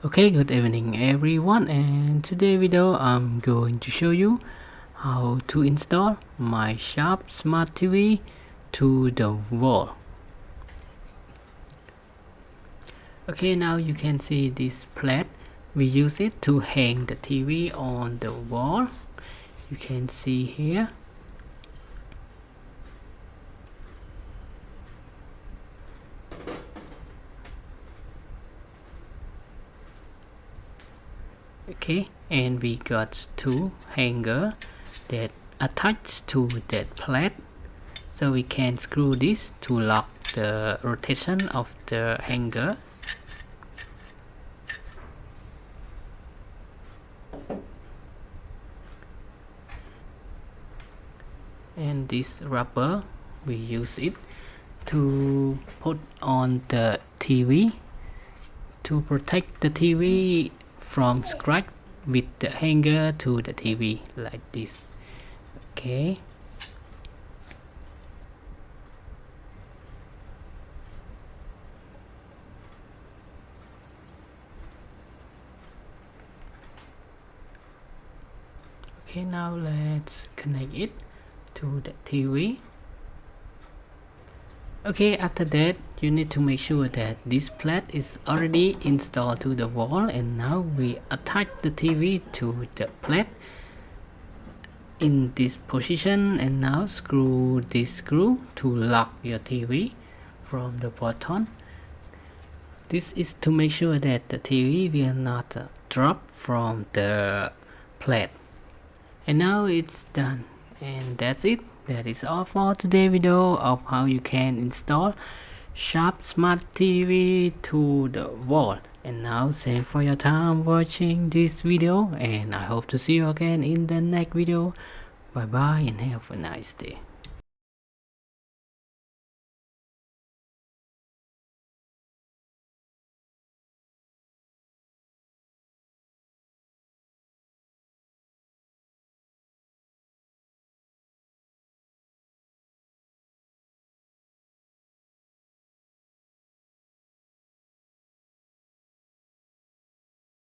Okay, good evening everyone, and today video I'm going to show you how to install my Sharp Smart TV to the wall. Okay, now you can see this plate. We use it to hang the TV on the wall. You can see here. Okay, and we got two hanger that attach to that plate, so we can screw this to lock the rotation of the hanger. And this rubber, we use it to put on the TV to protect the TV from scratch with the hanger to the TV like this. Okay, now let's connect it to the TV. Okay, after that you need to make sure that this plate is already installed to the wall, and now we attach the TV to the plate in this position, and now screw this screw to lock your TV from the bottom. This is to make sure that the TV will not drop from the plate. And now it's done, and that's it. That is all for today's video of how you can install Sharp Smart TV to the wall. And now thanks for your time watching this video, and I hope to see you again in the next video. Bye bye and have a nice day.